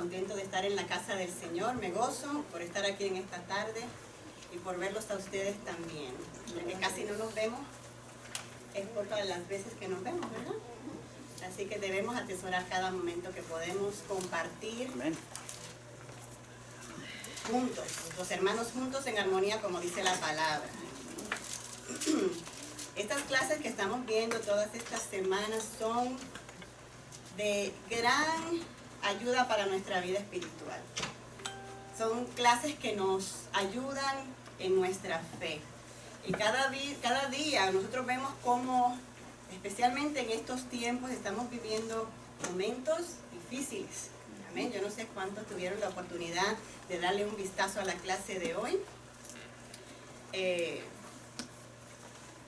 contento de estar en la casa del Señor, me gozo por estar aquí en esta tarde y por verlos a ustedes también. Ya que casi no nos vemos, es por todas las veces que nos vemos, ¿verdad? Así que debemos atesorar cada momento que podemos compartir. Amén. Juntos, los hermanos juntos en armonía, como dice la palabra. Estas clases que estamos viendo todas estas semanas son de gran ayuda para nuestra vida espiritual. Son clases que nos ayudan en nuestra fe. Y cada día nosotros vemos cómo, especialmente en estos tiempos, estamos viviendo momentos difíciles. Amén. Yo no sé cuántos tuvieron la oportunidad de darle un vistazo a la clase de hoy.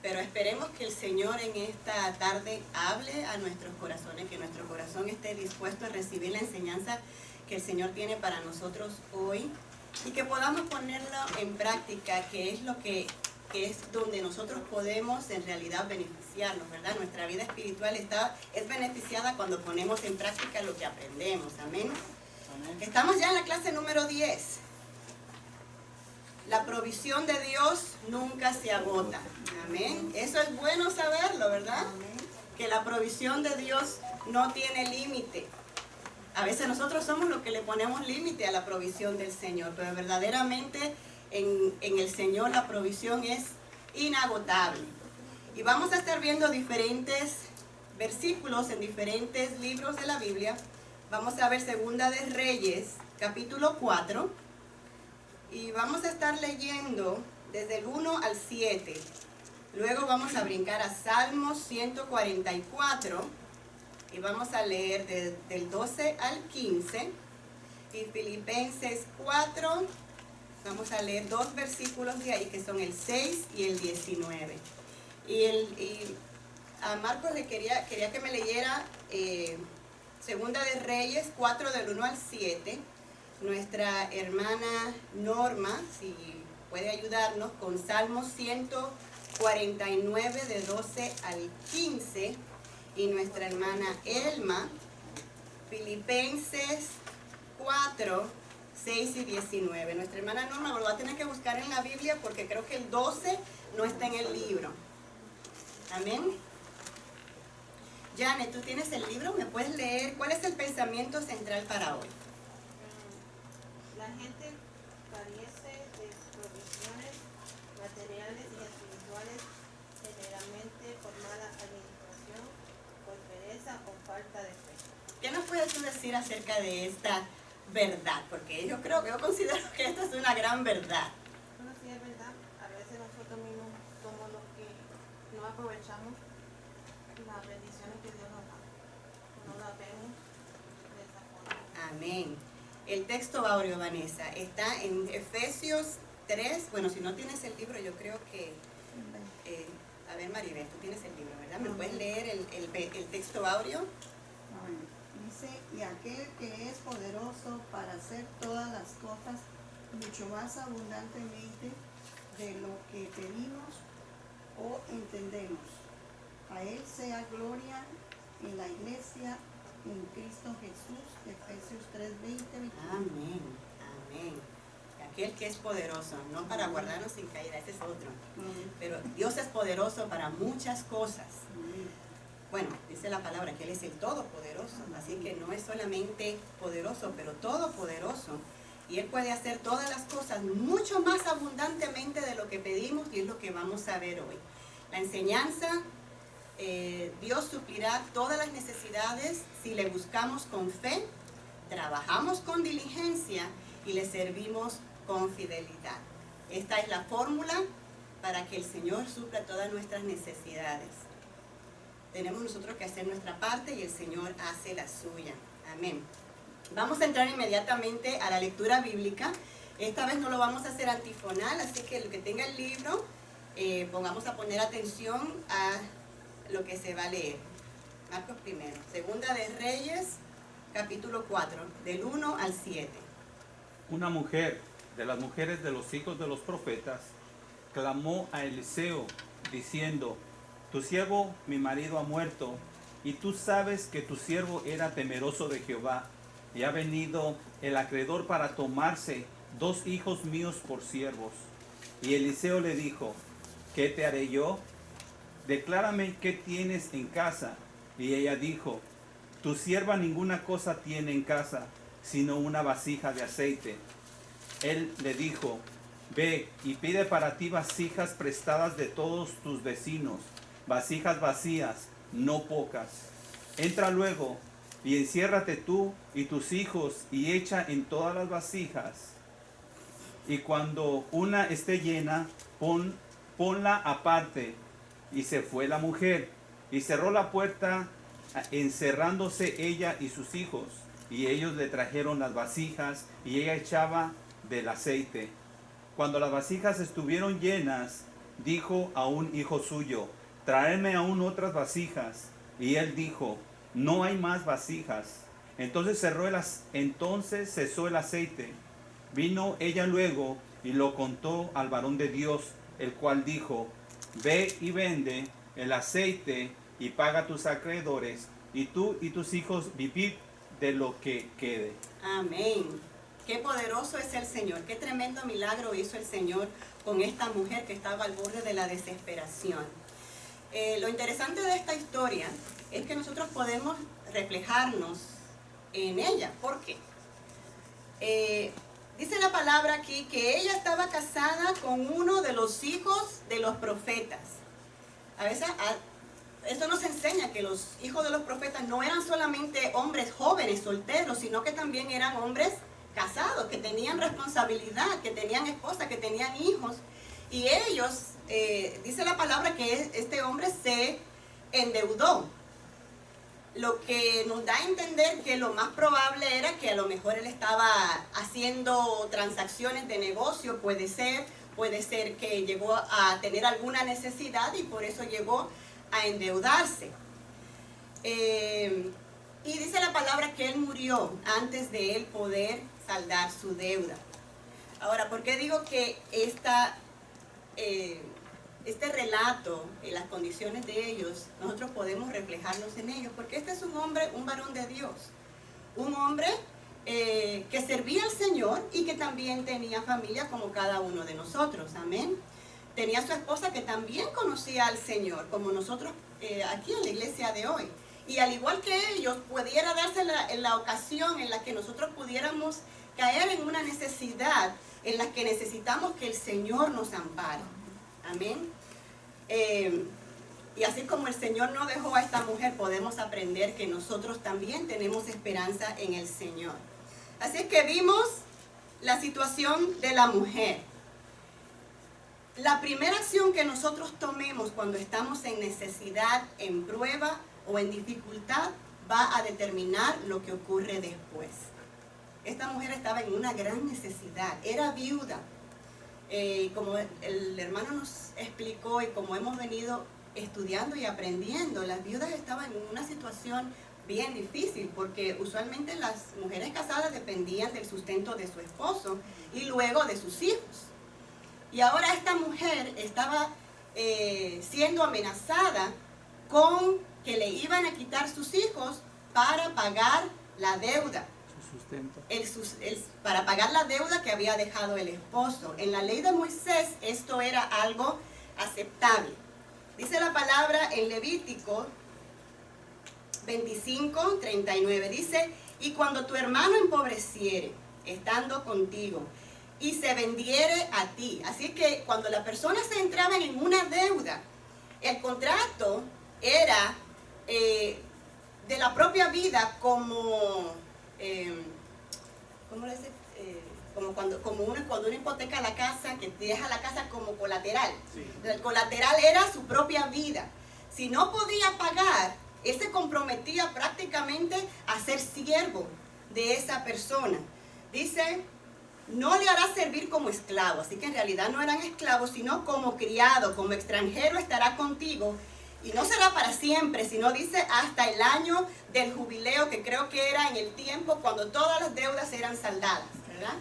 Pero esperemos que el Señor en esta tarde hable a nuestros corazones, que nuestro corazón esté dispuesto a recibir la enseñanza que el Señor tiene para nosotros hoy y que podamos ponerlo en práctica, que es lo que es donde nosotros podemos en realidad beneficiarnos, ¿verdad? Nuestra vida espiritual es beneficiada cuando ponemos en práctica lo que aprendemos. Amén. Amén. Estamos ya en la clase número 10. La provisión de Dios nunca se agota. Amén. Eso es bueno saberlo, ¿verdad? Que la provisión de Dios no tiene límite. A veces nosotros somos los que le ponemos límite a la provisión del Señor, pero verdaderamente en el Señor la provisión es inagotable. Y vamos a estar viendo diferentes versículos en diferentes libros de la Biblia. Vamos a ver Segunda de Reyes, capítulo 4. Y vamos a estar leyendo desde el 1 al 7. Luego vamos a brincar a Salmos 144. Y vamos a leer del 12 al 15. Y Filipenses 4. Vamos a leer 2 versículos de ahí, que son el 6 y el 19. Y a Marcos le quería que me leyera Segunda de Reyes 4 del 1 al 7. Nuestra hermana Norma, si puede ayudarnos, con Salmos 149 de 12 al 15. Y nuestra hermana Elma, Filipenses 4, 6 y 19. Nuestra hermana Norma lo va a tener que buscar en la Biblia porque creo que el 12 no está en el libro. Amén. Janet, ¿tú tienes el libro? ¿Me puedes leer? ¿Cuál es el pensamiento central para hoy? La gente carece de provisiones materiales y espirituales, generalmente por mala administración, por pereza o falta de fe. ¿Qué nos puedes tú decir acerca de esta verdad? Porque yo considero que esta es una gran verdad. Bueno, sí es verdad, a veces nosotros mismos somos los que no aprovechamos las bendiciones que Dios nos da. No las vemos de esa forma. Amén. El texto áureo, Vanessa, está en Efesios 3. Bueno, si no tienes el libro, yo creo que... a ver, Maribel, tú tienes el libro, ¿verdad? ¿Me puedes leer el texto áureo? Dice, y aquel que es poderoso para hacer todas las cosas mucho más abundantemente de lo que pedimos o entendemos. A él sea gloria en la iglesia, en Cristo Jesús. Efesios 3, 20, 21. Amén, amén. Aquel que es poderoso, no para guardarnos sin caída, ese es otro. Pero Dios es poderoso para muchas cosas. Bueno, dice la palabra que Él es el Todopoderoso, así que no es solamente poderoso, pero todopoderoso. Y Él puede hacer todas las cosas mucho más abundantemente de lo que pedimos, y es lo que vamos a ver hoy. La enseñanza, Dios suplirá todas las necesidades si le buscamos con fe, trabajamos con diligencia y le servimos con fidelidad. Esta es la fórmula para que el Señor supla todas nuestras necesidades. Tenemos nosotros que hacer nuestra parte y el Señor hace la suya. Amén. Vamos a entrar inmediatamente a la lectura bíblica. Esta vez no lo vamos a hacer antifonal, así que el que tenga el libro, vamos a poner atención a lo que se va a leer. Marcos primero. Segunda de Reyes, capítulo 4, del 1 al 7. Una mujer de las mujeres de los hijos de los profetas clamó a Eliseo diciendo: tu siervo mi marido ha muerto, y tú sabes que tu siervo era temeroso de Jehová, y ha venido el acreedor para tomarse 2 hijos míos por siervos. Y Eliseo le dijo, ¿qué te haré yo? Declárame qué tienes en casa. Y ella dijo, tu sierva ninguna cosa tiene en casa, sino una vasija de aceite. Él le dijo, ve y pide para ti vasijas prestadas de todos tus vecinos, vasijas vacías, no pocas. Entra luego y enciérrate tú y tus hijos y echa en todas las vasijas. Y cuando una esté llena, ponla aparte. Y se fue la mujer y cerró la puerta, encerrándose ella y sus hijos. Y ellos le trajeron las vasijas y ella echaba del aceite. Cuando las vasijas estuvieron llenas, dijo a un hijo suyo, tráeme aún otras vasijas. Y él dijo, no hay más vasijas. Entonces cesó el aceite. Vino ella luego y lo contó al varón de Dios, el cual dijo, ve y vende el aceite y paga a tus acreedores, y tú y tus hijos vivid de lo que quede. Amén. Qué poderoso es el Señor. Qué tremendo milagro hizo el Señor con esta mujer que estaba al borde de la desesperación. Lo interesante de esta historia es que nosotros podemos reflejarnos en ella. ¿Por qué? Dice la palabra aquí que ella estaba casada con uno de los hijos de los profetas. A veces esto nos enseña que los hijos de los profetas no eran solamente hombres jóvenes, solteros, sino que también eran hombres casados, que tenían responsabilidad, que tenían esposa, que tenían hijos. Y ellos, dice la palabra que este hombre se endeudó. Lo que nos da a entender que lo más probable era que a lo mejor él estaba haciendo transacciones de negocio, puede ser que llegó a tener alguna necesidad y por eso llegó a endeudarse. Y dice la palabra que él murió antes de él poder saldar su deuda. Ahora, ¿por qué digo que este relato, las condiciones de ellos, nosotros podemos reflejarnos en ellos? Porque este es un hombre, un varón de Dios, un hombre que servía al Señor y que también tenía familia como cada uno de nosotros, amén. Tenía su esposa que también conocía al Señor, como nosotros aquí en la iglesia de hoy. Y al igual que ellos, pudiera darse la ocasión en la que nosotros pudiéramos caer en una necesidad en la que necesitamos que el Señor nos ampare. Amén. Y así como el Señor no dejó a esta mujer, podemos aprender que nosotros también tenemos esperanza en el Señor. Así es que vimos la situación de la mujer. La primera acción que nosotros tomemos cuando estamos en necesidad, en prueba o en dificultad, va a determinar lo que ocurre después. Esta mujer estaba en una gran necesidad, era viuda. Como el hermano nos explicó y como hemos venido estudiando y aprendiendo, las viudas estaban en una situación bien difícil porque usualmente las mujeres casadas dependían del sustento de su esposo y luego de sus hijos. Y ahora esta mujer estaba siendo amenazada con que le iban a quitar sus hijos para pagar la deuda. Para pagar la deuda que había dejado el esposo. En la ley de Moisés esto era algo aceptable. Dice la palabra en Levítico 25:39, dice, y cuando tu hermano empobreciere, estando contigo, y se vendiere a ti. Así que cuando las personas se entraban en una deuda, el contrato era de la propia vida como... ¿cómo le dice? Cuando uno hipoteca la casa, que deja la casa como colateral. Sí. El colateral era su propia vida. Si no podía pagar, él se comprometía prácticamente a ser siervo de esa persona. Dice, no le hará servir como esclavo. Así que en realidad no eran esclavos, sino como criado, como extranjero estará contigo. Y no será para siempre, sino dice hasta el año del jubileo, que creo que era en el tiempo cuando todas las deudas eran saldadas, ¿verdad?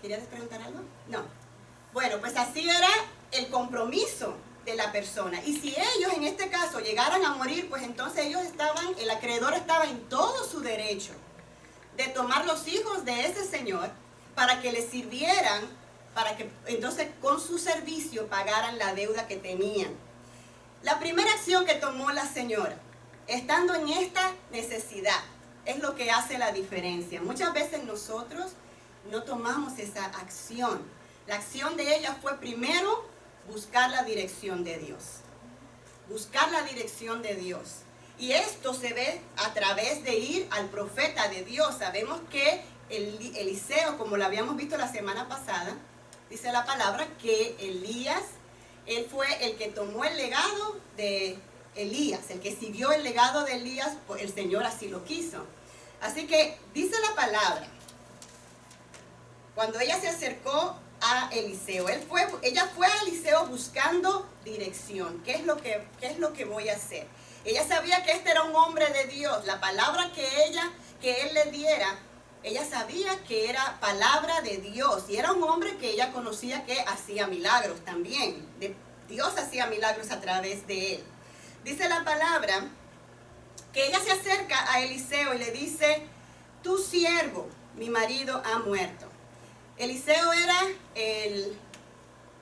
¿Querías preguntar algo? No. Bueno, pues así era el compromiso de la persona. Y si ellos en este caso llegaran a morir, pues entonces el acreedor estaba en todo su derecho de tomar los hijos de ese señor para que le sirvieran, para que entonces con su servicio pagaran la deuda que tenían. La primera acción que tomó la señora, estando en esta necesidad, es lo que hace la diferencia. Muchas veces nosotros no tomamos esa acción. La acción de ella fue primero buscar la dirección de Dios. Buscar la dirección de Dios. Y esto se ve a través de ir al profeta de Dios. Sabemos que Eliseo, como lo habíamos visto la semana pasada, dice la palabra que Elías, él fue el que tomó el legado de Elías, el que siguió el legado de Elías, pues el Señor así lo quiso. Así que dice la palabra, cuando ella se acercó a Eliseo, ella fue a Eliseo buscando dirección. ¿Qué es lo que voy a hacer? Ella sabía que este era un hombre de Dios. La palabra que él le diera, ella sabía que era palabra de Dios. Y era un hombre que ella conocía que hacía milagros también. Dios hacía milagros a través de él. Dice la palabra que ella se acerca a Eliseo y le dice, tu siervo, mi marido, ha muerto. Eliseo era el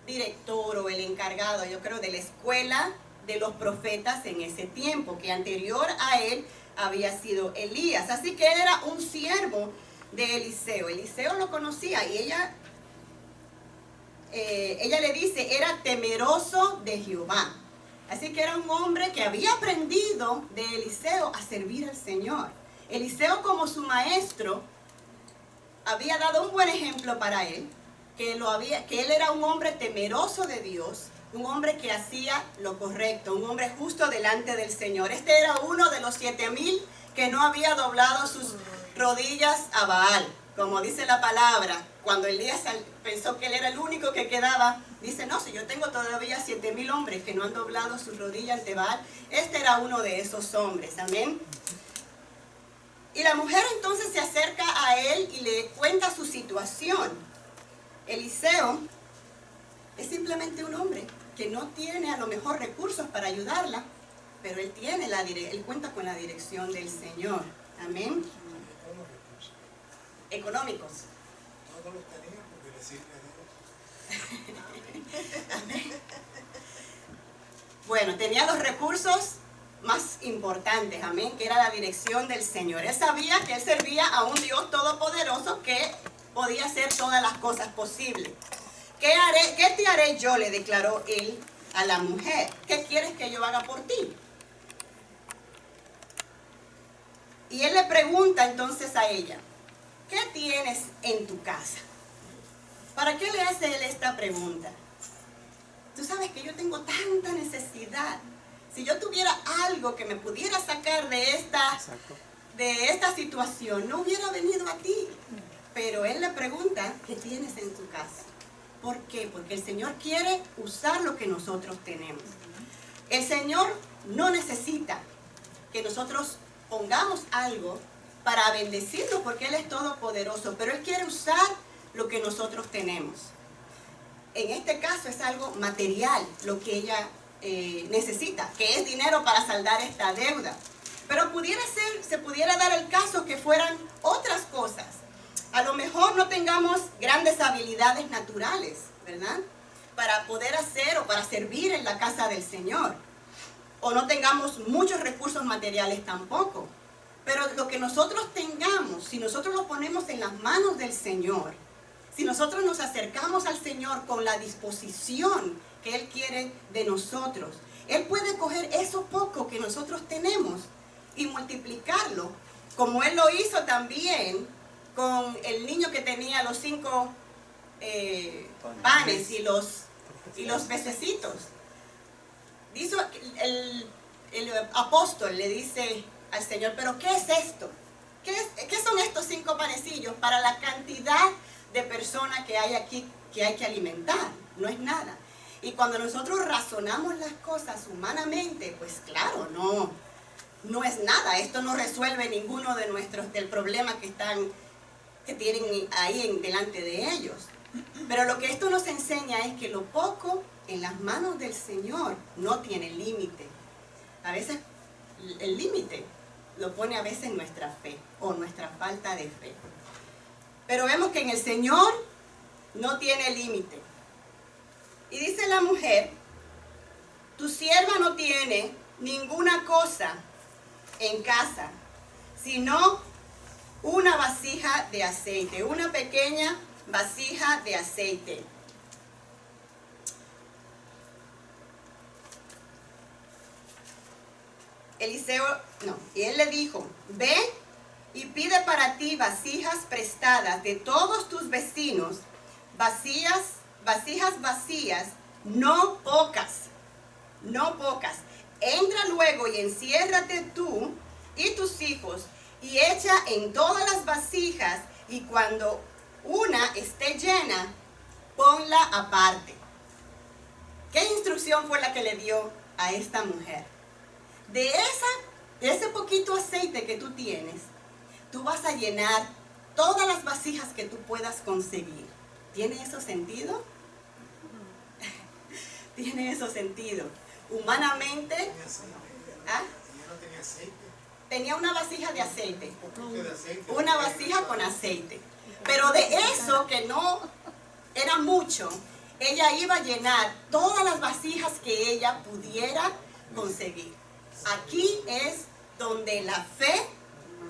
director o el encargado, yo creo, de la escuela de los profetas en ese tiempo, que anterior a él había sido Elías. Así que él era un siervo de Eliseo. Eliseo lo conocía y ella le dice, era temeroso de Jehová. Así que era un hombre que había aprendido de Eliseo a servir al Señor. Eliseo, como su maestro, había dado un buen ejemplo para él, que él era un hombre temeroso de Dios, un hombre que hacía lo correcto, un hombre justo delante del Señor. Este era uno de los 7,000 que no había doblado sus rodillas a Baal. Como dice la palabra, cuando Elías pensó que él era el único que quedaba, dice, no, si yo tengo todavía 7,000 hombres que no han doblado sus rodillas ante Baal, este era uno de esos hombres, amén. Y la mujer entonces se acerca a él y le cuenta su situación. Eliseo es simplemente un hombre que no tiene a lo mejor recursos para ayudarla, pero él cuenta con la dirección del Señor, amén. Económicos. Todos los tenía porque le sirve a Dios. Amén. Bueno, tenía los recursos más importantes, amén, que era la dirección del Señor. Él sabía que él servía a un Dios todopoderoso que podía hacer todas las cosas posibles. ¿Qué te haré yo?, le declaró él a la mujer. ¿Qué quieres que yo haga por ti? Y él le pregunta entonces a ella, ¿qué tienes en tu casa? ¿Para qué le hace él esta pregunta? Tú sabes que yo tengo tanta necesidad. Si yo tuviera algo que me pudiera sacar de esta situación, no hubiera venido a ti. Pero él le pregunta, ¿qué tienes en tu casa? ¿Por qué? Porque el Señor quiere usar lo que nosotros tenemos. El Señor no necesita que nosotros pongamos algo para bendecirnos, porque Él es todopoderoso, pero Él quiere usar lo que nosotros tenemos. En este caso es algo material, lo que ella necesita, que es dinero para saldar esta deuda. Pero se pudiera dar el caso que fueran otras cosas. A lo mejor no tengamos grandes habilidades naturales, ¿verdad?, para poder hacer o para servir en la casa del Señor. O no tengamos muchos recursos materiales tampoco. Pero lo que nosotros tengamos, si nosotros lo ponemos en las manos del Señor, si nosotros nos acercamos al Señor con la disposición que Él quiere de nosotros, Él puede coger eso poco que nosotros tenemos y multiplicarlo, como Él lo hizo también con el niño que tenía los 5 panes y los pececitos. Dice el apóstol, le dice al Señor, pero ¿qué es esto? ¿Qué son estos 5 panecillos para la cantidad de personas que hay aquí que hay que alimentar? No es nada. Y cuando nosotros razonamos las cosas humanamente, pues claro, no es nada. Esto no resuelve ninguno del problema que tienen ahí delante de ellos. Pero lo que esto nos enseña es que lo poco en las manos del Señor no tiene límite. A veces el límite lo pone a veces nuestra fe o nuestra falta de fe. Pero vemos que en el Señor no tiene límite. Y dice la mujer, tu sierva no tiene ninguna cosa en casa, sino una vasija de aceite, una pequeña vasija de aceite. Y él le dijo, ve y pide para ti vasijas prestadas de todos tus vecinos, vasijas vacías, no pocas. Entra luego y enciérrate tú y tus hijos y echa en todas las vasijas, y cuando una esté llena, ponla aparte. ¿Qué instrucción fue la que le dio a esta mujer? De ese poquito aceite que tú tienes, tú vas a llenar todas las vasijas que tú puedas conseguir. ¿Tiene eso sentido? Tiene eso sentido. Humanamente, Tenía aceite. ¿ah? Ella no tenía aceite. Tenía una vasija de aceite. Un poquito de aceite. Una vasija con aceite. Pero de eso que no era mucho, ella iba a llenar todas las vasijas que ella pudiera conseguir. Aquí es donde la fe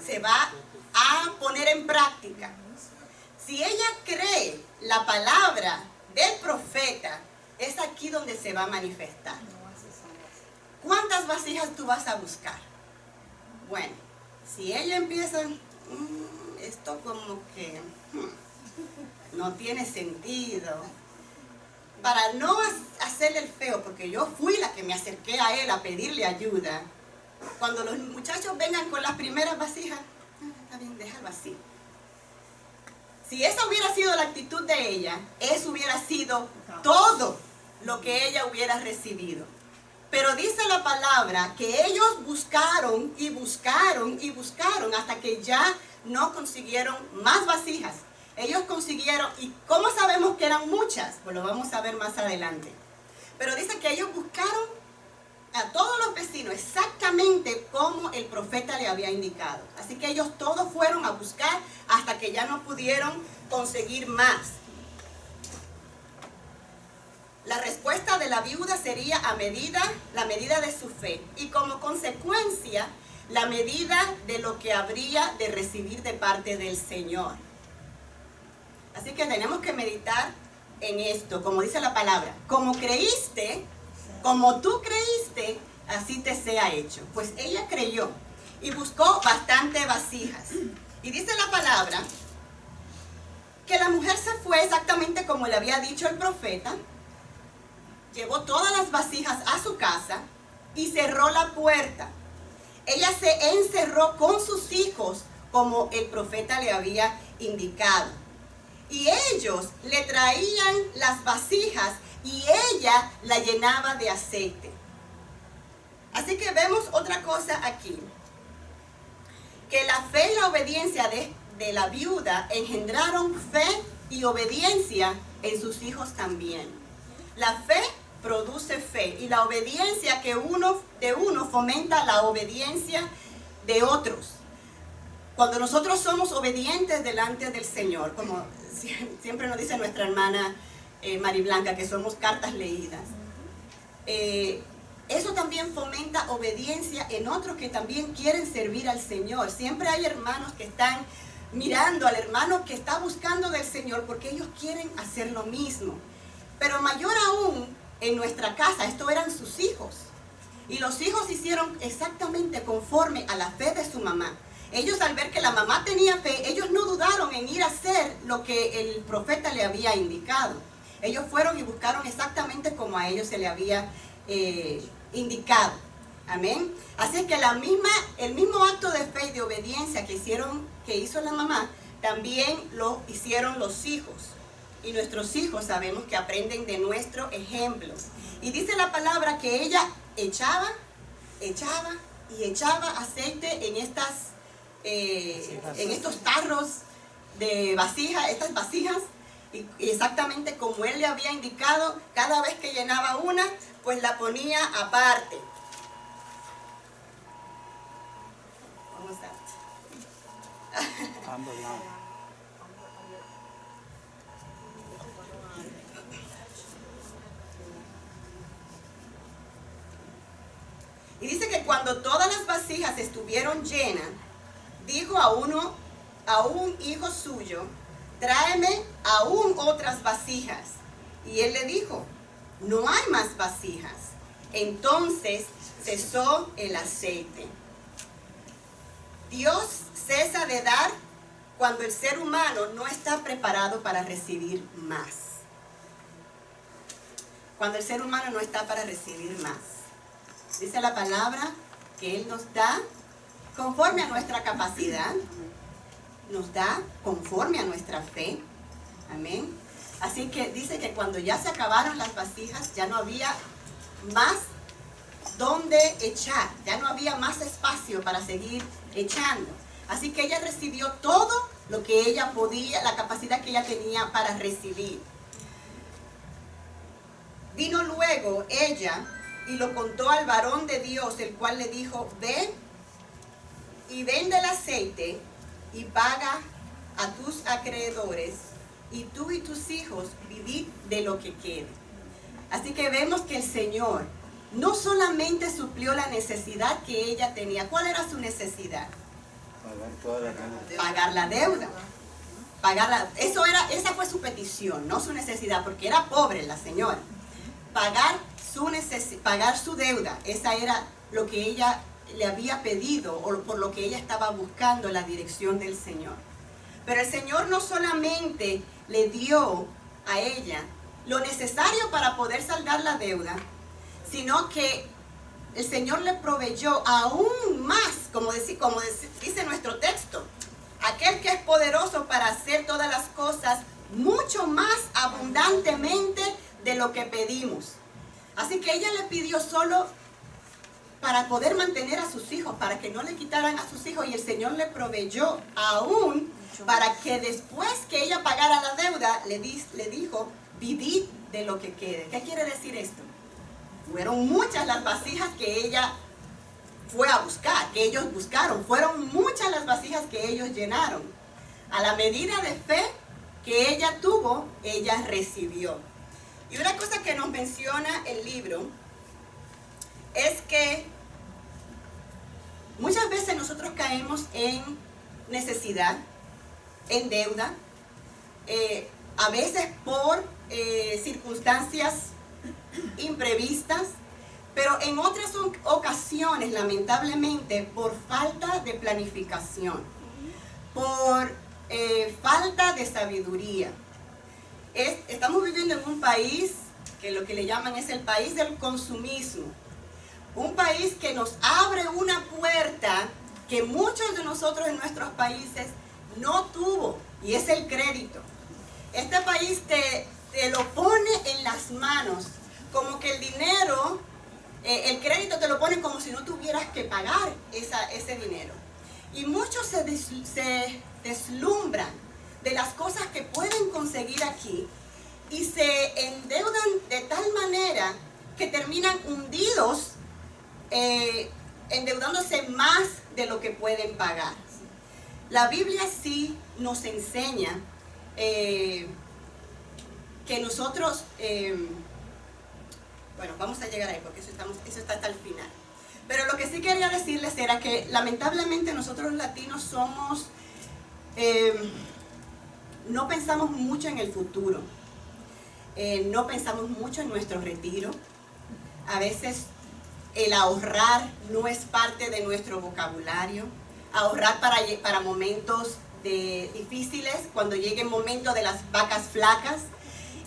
se va a poner en práctica. Si ella cree la palabra del profeta, es aquí donde se va a manifestar. ¿Cuántas vasijas tú vas a buscar? Bueno, si ella empieza, esto como que no tiene sentido. Para no hacerle el feo, porque yo fui la que me acerqué a él a pedirle ayuda. Cuando los muchachos vengan con las primeras vasijas, está bien, déjalo así. Si esa hubiera sido la actitud de ella, eso hubiera sido todo lo que ella hubiera recibido. Pero dice la palabra que ellos buscaron y buscaron y buscaron hasta que ya no consiguieron más vasijas. Ellos consiguieron, ¿y cómo sabemos que eran muchas? Pues lo vamos a ver más adelante. Pero dice que ellos buscaron a todos los vecinos exactamente como el profeta le había indicado. Así que ellos todos fueron a buscar hasta que ya no pudieron conseguir más. La respuesta de la viuda sería la medida de su fe, y como consecuencia la medida de lo que habría de recibir de parte del Señor. Así que tenemos que meditar en esto, como dice la palabra. Como creíste, como tú creíste, así te sea hecho. Pues ella creyó y buscó bastante vasijas. Y dice la palabra que la mujer se fue exactamente como le había dicho el profeta. Llevó todas las vasijas a su casa y cerró la puerta. Ella se encerró con sus hijos como el profeta le había indicado. Y ellos le traían las vasijas y ella la llenaba de aceite. Así que vemos otra cosa aquí. Que la fe y la obediencia de la viuda engendraron fe y obediencia en sus hijos también. La fe produce fe y la obediencia de uno fomenta la obediencia de otros. Cuando nosotros somos obedientes delante del Señor, como siempre nos dice nuestra hermana Mari Blanca, que somos cartas leídas, eso también fomenta obediencia en otros que también quieren servir al Señor. Siempre hay hermanos que están mirando al hermano que está buscando del Señor porque ellos quieren hacer lo mismo. Pero mayor aún, en nuestra casa, estos eran sus hijos. Y los hijos hicieron exactamente conforme a la fe de su mamá. Ellos, al ver que la mamá tenía fe, ellos no dudaron en ir a hacer lo que el profeta le había indicado. Ellos fueron y buscaron exactamente como a ellos se le había indicado. Amén. Así que el mismo acto de fe y de obediencia que hizo la mamá, también lo hicieron los hijos. Y nuestros hijos sabemos que aprenden de nuestro ejemplo. Y dice la palabra que ella echaba y echaba aceite en estos tarros de vasijas, estas vasijas, y exactamente como él le había indicado, cada vez que llenaba una, pues la ponía aparte. Vamos a... Ambos lados. Y dice que cuando todas las vasijas estuvieron llenas, dijo a un hijo suyo, tráeme aún otras vasijas. Y él le dijo, no hay más vasijas. Entonces cesó el aceite. Dios cesa de dar cuando el ser humano no está preparado para recibir más. Cuando el ser humano no está para recibir más. Dice la palabra que Él nos da conforme a nuestra capacidad, nos da conforme a nuestra fe. Amén. Así que dice que cuando ya se acabaron las vasijas, ya no había más donde echar, ya no había más espacio para seguir echando. Así que ella recibió todo lo que ella podía, la capacidad que ella tenía para recibir. Vino luego ella y lo contó al varón de Dios, el cual le dijo, ve y vende el aceite y paga a tus acreedores, y tú y tus hijos vivid de lo que quede. Así que vemos que el Señor no solamente suplió la necesidad que ella tenía. ¿Cuál era su necesidad? Pagar la deuda. Esa fue su petición, no su necesidad, porque era pobre la señora. Pagar su deuda, esa era lo que ella le había pedido, o por lo que ella estaba buscando la dirección del Señor. Pero el Señor no solamente le dio a ella lo necesario para poder saldar la deuda, sino que el Señor le proveyó aún más, como dice nuestro texto, aquel que es poderoso para hacer todas las cosas mucho más abundantemente de lo que pedimos. Así que ella le pidió solo para poder mantener a sus hijos, para que no le quitaran a sus hijos, y el Señor le proveyó aún para que después que ella pagara la deuda, le dijo, vivid de lo que quede. ¿Qué quiere decir esto? Fueron muchas las vasijas que ella fue a buscar, que ellos buscaron. Fueron muchas las vasijas que ellos llenaron. A la medida de fe que ella tuvo, ella recibió. Y una cosa que nos menciona el libro es que muchas veces nosotros caemos en necesidad, en deuda, a veces por circunstancias imprevistas, pero en otras ocasiones, lamentablemente, por falta de planificación, por falta de sabiduría. Estamos viviendo en un país que lo que le llaman es el país del consumismo. Un país que nos abre una puerta que muchos de nosotros en nuestros países no tuvo, y es el crédito. Este país te lo pone en las manos, como que el dinero, el crédito te lo pone como si no tuvieras que pagar ese dinero. Y muchos se deslumbran de las cosas que pueden conseguir aquí y se endeudan de tal manera que terminan hundidos, endeudándose más de lo que pueden pagar. La Biblia sí nos enseña que nosotros, bueno, vamos a llegar ahí porque eso está hasta el final. Pero lo que sí quería decirles era que lamentablemente nosotros los latinos somos, no pensamos mucho en el futuro, no pensamos mucho en nuestro retiro. A veces el ahorrar no es parte de nuestro vocabulario. Ahorrar para momentos difíciles, cuando llegue el momento de las vacas flacas,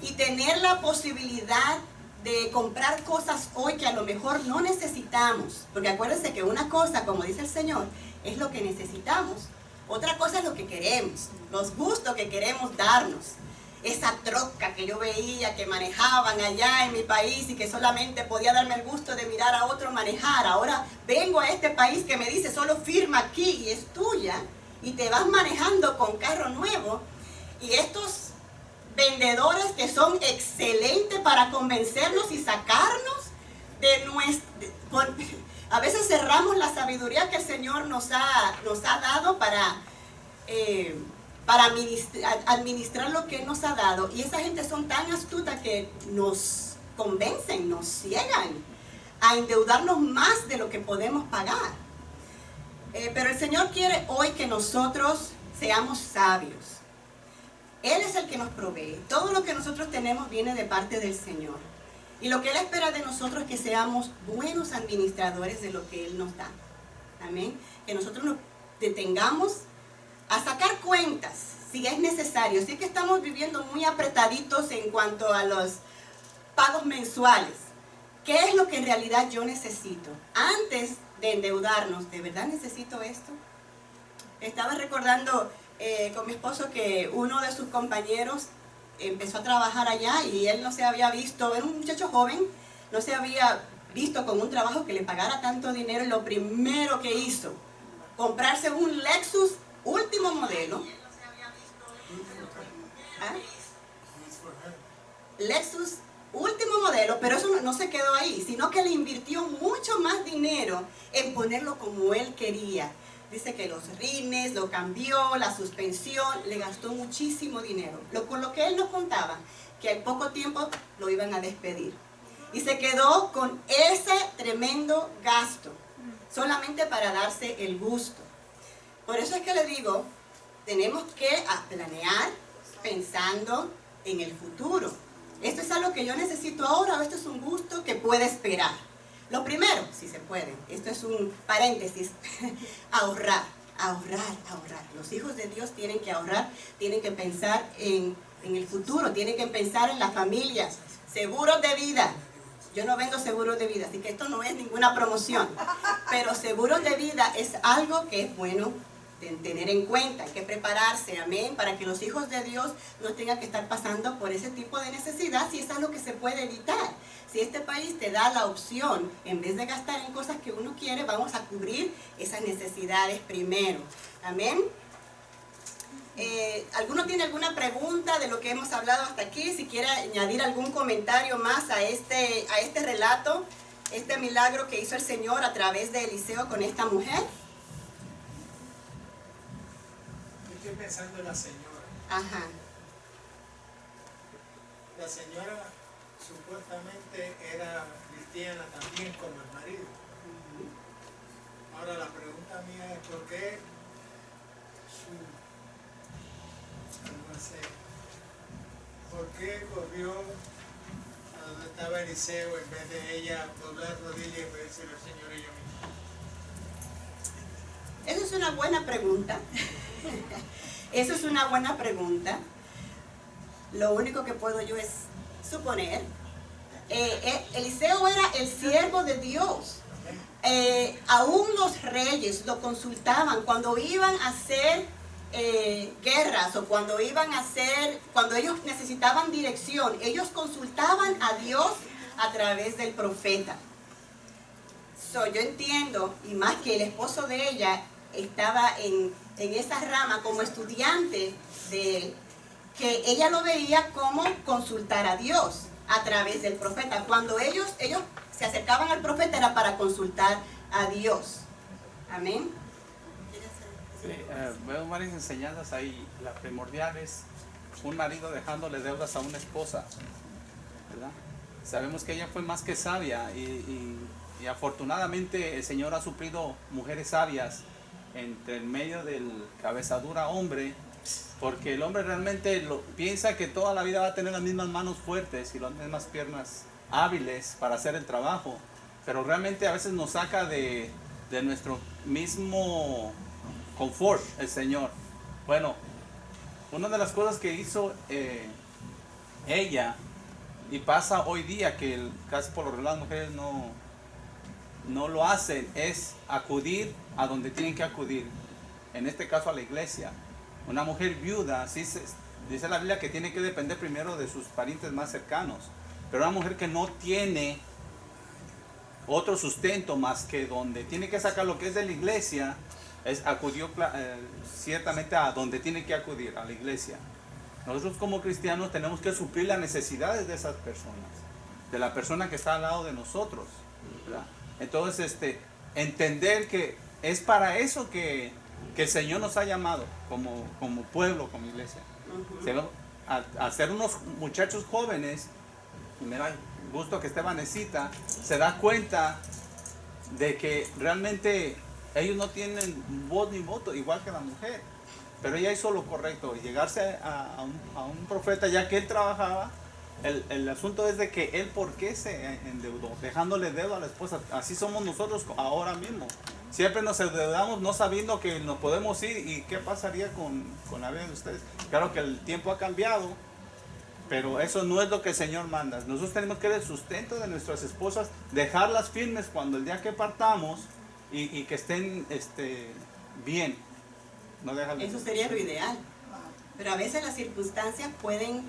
y tener la posibilidad de comprar cosas hoy que a lo mejor no necesitamos. Porque acuérdense que una cosa, como dice el Señor, es lo que necesitamos. Otra cosa es lo que queremos, los gustos que queremos darnos. Esa troca que yo veía que manejaban allá en mi país y que solamente podía darme el gusto de mirar a otro manejar. Ahora vengo a este país que me dice solo firma aquí y es tuya, y te vas manejando con carro nuevo. Y estos vendedores que son excelentes para convencernos y sacarnos de nuestro... A veces cerramos la sabiduría que el Señor nos ha dado para administrar lo que Él nos ha dado. Y esa gente son tan astutas que nos convencen, nos ciegan a endeudarnos más de lo que podemos pagar. Pero el Señor quiere hoy que nosotros seamos sabios. Él es el que nos provee. Todo lo que nosotros tenemos viene de parte del Señor. Y lo que Él espera de nosotros es que seamos buenos administradores de lo que Él nos da. Amén. Que nosotros nos detengamos a sacar cuentas, si es necesario. Si es que estamos viviendo muy apretaditos en cuanto a los pagos mensuales. ¿Qué es lo que en realidad yo necesito? Antes de endeudarnos, ¿de verdad necesito esto? Estaba recordando con mi esposo que uno de sus compañeros empezó a trabajar allá y él no se había visto, era un muchacho joven, no se había visto con un trabajo que le pagara tanto dinero, y lo primero que hizo, comprarse un Lexus último modelo. ¿Ah? Lexus último modelo, pero eso no se quedó ahí, sino que le invirtió mucho más dinero en ponerlo como él quería. Dice que los rines, lo cambió, la suspensión, le gastó muchísimo dinero. Con lo que él nos contaba, que al poco tiempo lo iban a despedir. Y se quedó con ese tremendo gasto, solamente para darse el gusto. Por eso es que le digo, tenemos que planear pensando en el futuro. Esto es algo que yo necesito ahora, o esto es un gusto que puede esperar. Lo primero, si se puede, esto es un paréntesis, ahorrar. Los hijos de Dios tienen que ahorrar, tienen que pensar en el futuro, tienen que pensar en la familia. Seguros de vida. Yo no vendo seguros de vida, así que esto no es ninguna promoción. Pero seguros de vida es algo que es bueno de tener en cuenta, hay que prepararse, amén, para que los hijos de Dios no tengan que estar pasando por ese tipo de necesidad, si es algo que se puede evitar. Si este país te da la opción, en vez de gastar en cosas que uno quiere, vamos a cubrir esas necesidades primero, amén. ¿Alguno tiene alguna pregunta de lo que hemos hablado hasta aquí? Si quiere añadir algún comentario más a este relato, este milagro que hizo el Señor a través de Eliseo con esta mujer. Estoy pensando en la señora. Ajá. La señora supuestamente era cristiana también como el marido. Ahora la pregunta mía es ¿por qué ¿por qué corrió a donde estaba Eliseo en vez de ella doblar rodillas y pedirse al Señor y yo mismo? Esa es una buena pregunta. Eso es una buena pregunta. Lo único que puedo yo es suponer. Eliseo era el siervo de Dios. Aún los reyes lo consultaban cuando iban a hacer guerras o cuando ellos necesitaban dirección. Ellos consultaban a Dios a través del profeta. Yo entiendo, y más que el esposo de ella estaba en esa rama como estudiante de él, que ella lo veía como consultar a Dios a través del profeta. Cuando ellos se acercaban al profeta era para consultar a Dios. Amén. Sí, veo varias enseñanzas ahí. La primordial es un marido dejándole deudas a una esposa, ¿verdad? Sabemos que ella fue más que sabia y afortunadamente el Señor ha suplido mujeres sabias entre el medio del cabezadura hombre, porque el hombre realmente piensa que toda la vida va a tener las mismas manos fuertes y las mismas piernas hábiles para hacer el trabajo, pero realmente a veces nos saca de nuestro mismo confort el Señor. Bueno, una de las cosas que hizo ella, y pasa hoy día que casi por lo regular las mujeres no lo hacen, es acudir a donde tienen que acudir, en este caso a la iglesia. Una mujer viuda, sí, dice la Biblia que tiene que depender primero de sus parientes más cercanos, pero una mujer que no tiene otro sustento más que donde tiene que sacar lo que es de la iglesia, acudió ciertamente a donde tiene que acudir, a la iglesia. Nosotros como cristianos tenemos que suplir las necesidades de esas personas, de la persona que está al lado de nosotros, ¿verdad? Entonces, entender que es para eso que el Señor nos ha llamado como pueblo, como iglesia. A ser unos muchachos jóvenes, y me da gusto que Estebanecita se da cuenta de que realmente ellos no tienen voz ni voto, igual que la mujer. Pero ella hizo lo correcto, llegarse a un profeta, ya que él trabajaba. El asunto es de que él, ¿por qué se endeudó? Dejándole deuda a la esposa. Así somos nosotros ahora mismo. Siempre nos endeudamos no sabiendo que nos podemos ir. ¿Y qué pasaría con la vida de ustedes? Claro que el tiempo ha cambiado, pero eso no es lo que el Señor manda. Nosotros tenemos que dar el sustento de nuestras esposas, dejarlas firmes cuando el día que partamos y que estén bien. No dejarles. Eso sería lo ideal. Pero a veces las circunstancias pueden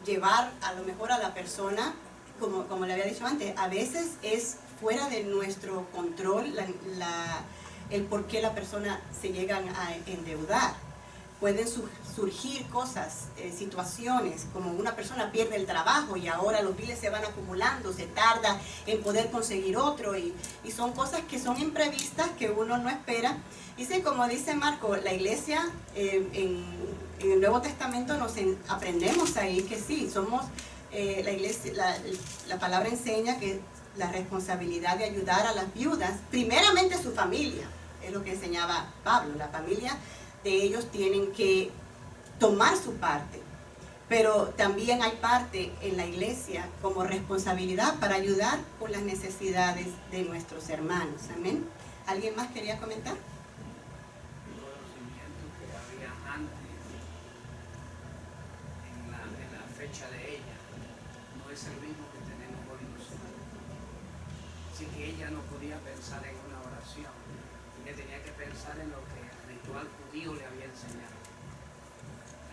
llevar a lo mejor a la persona, como le había dicho antes, a veces es fuera de nuestro control el por qué la persona se llegan a endeudar. Pueden surgir cosas, situaciones, como una persona pierde el trabajo y ahora los biles se van acumulando, se tarda en poder conseguir otro y son cosas que son imprevistas que uno no espera. Y sí, como dice Marco, la iglesia en el Nuevo Testamento aprendemos ahí que sí, somos la iglesia, la palabra enseña que la responsabilidad de ayudar a las viudas, primeramente su familia, es lo que enseñaba Pablo, la familia de ellos tienen que tomar su parte, pero también hay parte en la iglesia como responsabilidad para ayudar con las necesidades de nuestros hermanos. Amén. ¿Alguien más quería comentar? El conocimiento que había antes en la fecha de ella no es el mismo que tenemos hoy nosotros. Así que ella no podía pensar en una oración, ella tenía que pensar en lo que el ritual judío le había enseñado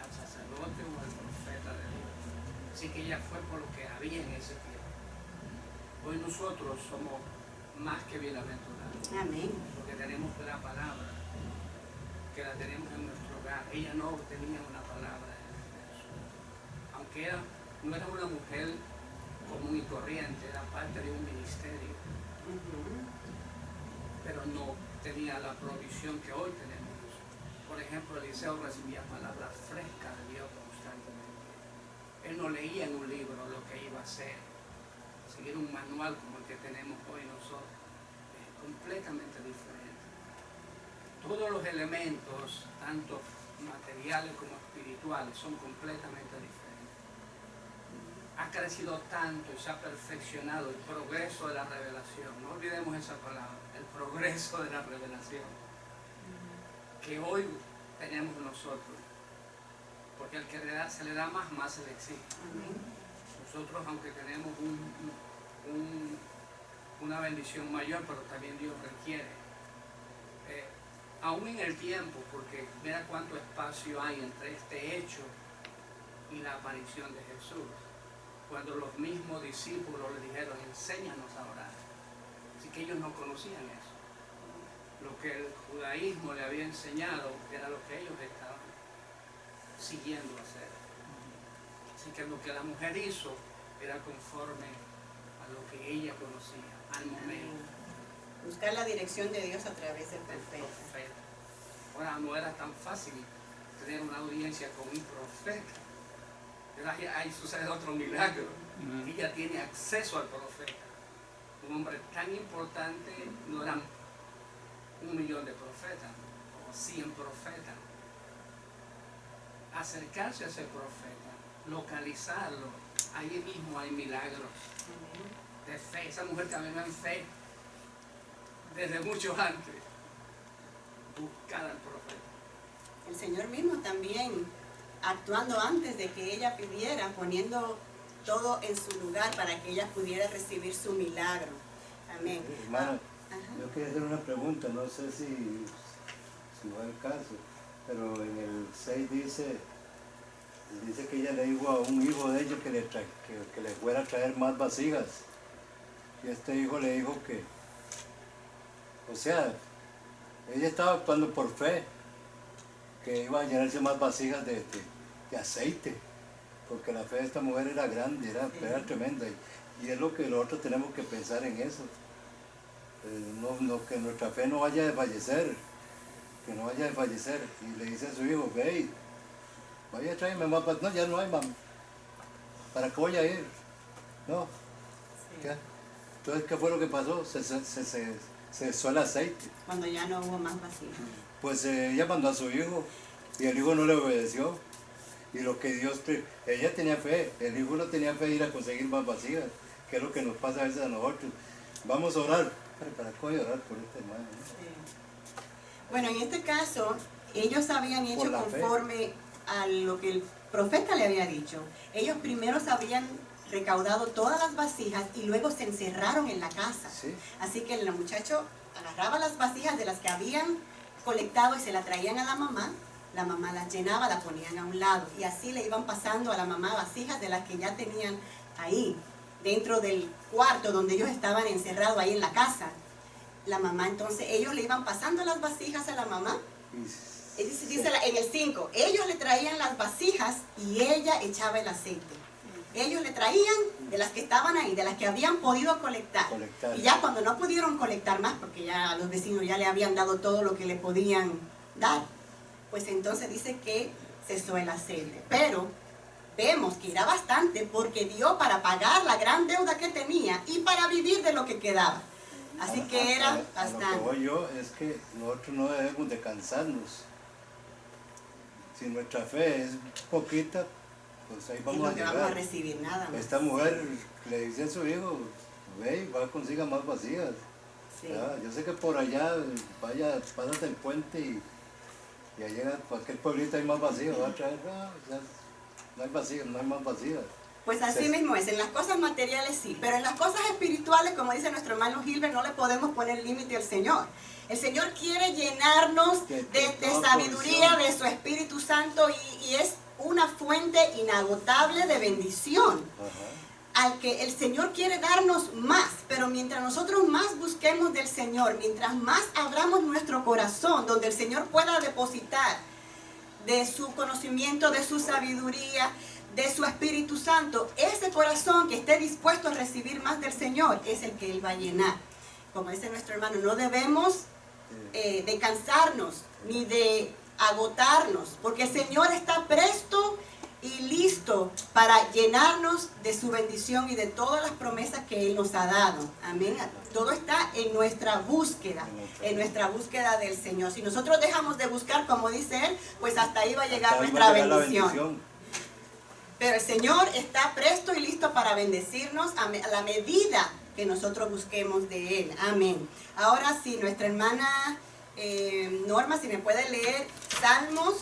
al sacerdote o al profeta de Dios. Así que ella fue por lo que había en ese tiempo. Hoy nosotros somos más que bienaventurados. Amén. Porque tenemos la palabra, que la tenemos en nuestro hogar. Ella no tenía una palabra en eso. Aunque no era una mujer común y corriente, era parte de un ministerio. Pero no tenía la provisión que hoy tenemos. Por ejemplo, Eliseo recibía palabras frescas de Dios constantemente. Él no leía en un libro lo que iba a hacer. Seguir un manual como el que tenemos hoy nosotros es completamente diferente. Todos los elementos, tanto materiales como espirituales, son completamente diferentes. Ha crecido tanto y se ha perfeccionado el progreso de la revelación. No olvidemos esa palabra, el progreso de la revelación, que hoy tenemos nosotros. Porque al que se le da más se le exige. Nosotros, aunque tenemos una bendición mayor, pero también Dios requiere. Aún en el tiempo, porque mira cuánto espacio hay entre este hecho y la aparición de Jesús. Cuando los mismos discípulos le dijeron, enséñanos a orar. Así que ellos no conocían eso. Lo que el judaísmo le había enseñado era lo que ellos estaban siguiendo hacer. Así que lo que la mujer hizo era conforme a lo que ella conocía al momento. Buscar la dirección de Dios a través del profeta. Ahora no era tan fácil tener una audiencia con un profeta. Ahí sucede otro milagro. Ella tiene acceso al profeta. Un hombre tan importante, no eran 1 millón de profetas, o 100 profetas. Acercarse a ese profeta, localizarlo, ahí mismo hay milagros de fe. Esa mujer caminó en fe desde mucho antes. Buscar al profeta. El Señor mismo también actuando antes de que ella pidiera, poniendo todo en su lugar para que ella pudiera recibir su milagro. Amén. Hermano, yo quería hacer una pregunta, no sé si va el caso, pero en el 6 dice que ella le dijo a un hijo de ella que le fuera a traer más vasijas. Y este hijo le dijo que, o sea, ella estaba actuando por fe, que iba a llenarse más vasijas de aceite, porque la fe de esta mujer era grande, era tremenda, y es lo que nosotros tenemos que pensar en eso. Que nuestra fe no vaya a desfallecer, que no vaya a desfallecer. Y le dice a su hijo, ve, vaya a traerme más, no, ya no hay más, ¿para qué voy a ir? No. ¿Qué? Entonces, ¿qué fue lo que pasó? Se deshizo el aceite. Cuando ya no hubo más vasijas. Pues ella mandó a su hijo y el hijo no le obedeció. Y lo que ella tenía fe, el hijo no tenía fe de ir a conseguir más vasijas, que es lo que nos pasa a veces a nosotros. Vamos a orar. ¿Para qué voy a orar por este hermano? Bueno, en este caso, ellos habían hecho la fe. conforme a lo que el profeta le había dicho. Ellos primero habían recaudado todas las vasijas y luego se encerraron en la casa. Sí. Así que el muchacho agarraba las vasijas de las que habían colectado y se las traían a la mamá las llenaba, las ponían a un lado y así le iban pasando a la mamá vasijas de las que ya tenían ahí, dentro del cuarto donde ellos estaban encerrados ahí en la casa. La mamá, entonces, ellos le iban pasando las vasijas a la mamá. Dice en el 5, ellos le traían las vasijas y ella echaba el aceite. Ellos le traían de las que estaban ahí, de las que habían podido colectar. Y ya cuando no pudieron colectar más, porque ya los vecinos ya le habían dado todo lo que le podían dar, pues entonces dice que cesó el aceite. Pero vemos que era bastante porque dio para pagar la gran deuda que tenía y para vivir de lo que quedaba. Así que era bastante. A lo que voy yo es que nosotros no debemos de cansarnos. Si nuestra fe es poquita, pues ahí vamos a llegar. No vamos a recibir nada más. Esta mujer le dice a su hijo, ve, va a conseguir más vacías. Sí. Yo sé que por allá, pásate el puente y allá llega cualquier pueblito hay más vacíos, va a traer, no hay vacíos, no hay más vacíos. Pues así mismo es, en las cosas materiales sí, pero en las cosas espirituales, como dice nuestro hermano Gilbert, no le podemos poner límite al Señor. El Señor quiere llenarnos de sabiduría, de su Espíritu Santo y es una fuente inagotable de bendición. Al que el Señor quiere darnos más, pero mientras nosotros más busquemos del Señor, mientras más abramos nuestro corazón, donde el Señor pueda depositar de su conocimiento, de su sabiduría, de su Espíritu Santo, ese corazón que esté dispuesto a recibir más del Señor es el que Él va a llenar. Como dice nuestro hermano, no debemos de cansarnos ni de agotarnos, porque el Señor está presto y listo para llenarnos de su bendición y de todas las promesas que Él nos ha dado. Amén. Todo está en nuestra búsqueda del Señor. Si nosotros dejamos de buscar, como dice Él, pues hasta ahí va a llegar nuestra bendición. Pero el Señor está presto y listo para bendecirnos a la medida que nosotros busquemos de Él. Amén. Ahora sí, nuestra hermana Norma, si me puede leer Salmos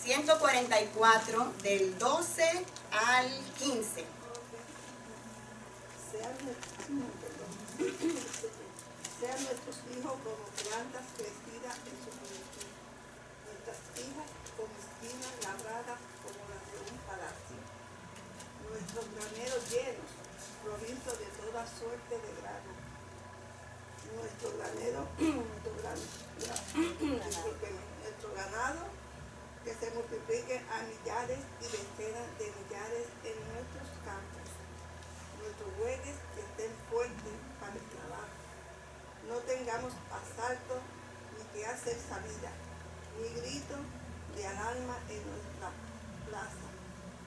144, del 12 al 15. Sean nuestros hijos como plantas crecidas en su juventud, nuestras hijas como espinas labradas como las de un palacio, nuestros graneros llenos, provistos de toda suerte de grano, nuestro ganado que se multipliquen a millares y decenas de millares en nuestros campos, nuestros bueyes que estén fuertes para el trabajo. No tengamos asalto ni que hacer salida, ni grito de alarma en nuestra plaza.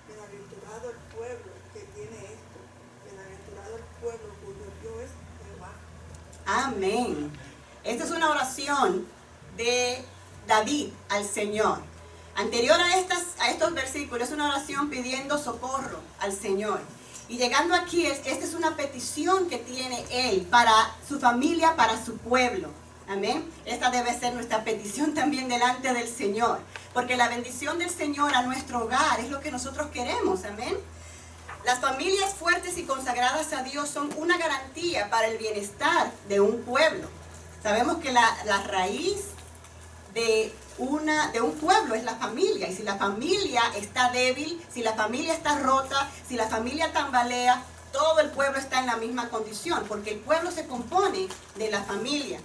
Bienaventurado el pueblo que tiene esto, bienaventurado el pueblo cuyo Dios es Jehová. Amén. Esta es una oración de David al Señor. Anterior a estos versículos, es una oración pidiendo socorro al Señor. Y llegando aquí, esta es una petición que tiene Él para su familia, para su pueblo. Amén. Esta debe ser nuestra petición también delante del Señor. Porque la bendición del Señor a nuestro hogar es lo que nosotros queremos. Amén. Las familias fuertes y consagradas a Dios son una garantía para el bienestar de un pueblo. Sabemos que la raíz de un pueblo es la familia, y si la familia está débil, si la familia está rota, si la familia tambalea, todo el pueblo está en la misma condición, porque el pueblo se compone de la familia.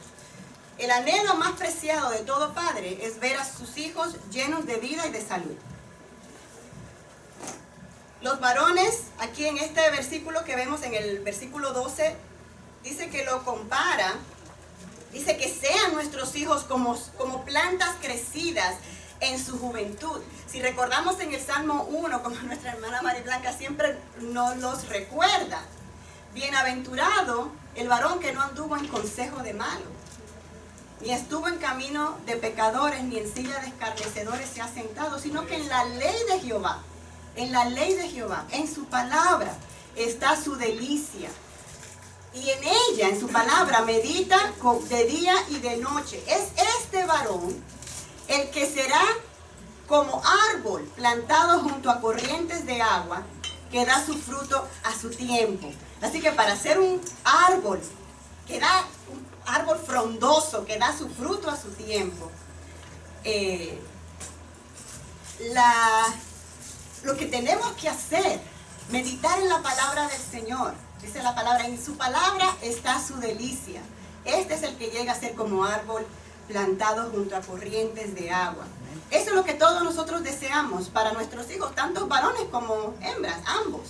El anhelo más preciado de todo padre es ver a sus hijos llenos de vida y de salud. los varones, aquí en este versículo que vemos en el versículo 12, dice que lo compara, dice que sean nuestros hijos como plantas crecidas en su juventud. Si recordamos en el Salmo 1, como nuestra hermana María Blanca siempre nos los recuerda, bienaventurado el varón que no anduvo en consejo de malo, ni estuvo en camino de pecadores, ni en silla de escarnecedores se ha sentado, sino que en la ley de Jehová, en su palabra está su delicia. Y en ella, en su palabra, medita de día y de noche. Es este varón el que será como árbol plantado junto a corrientes de agua, que da su fruto a su tiempo. Así que para ser un árbol, que da un árbol frondoso, que da su fruto a su tiempo, lo que tenemos que hacer, meditar en la palabra del Señor. Dice la palabra, en su palabra está su delicia. Este es el que llega a ser como árbol plantado junto a corrientes de agua. Eso es lo que todos nosotros deseamos para nuestros hijos, tanto varones como hembras, ambos.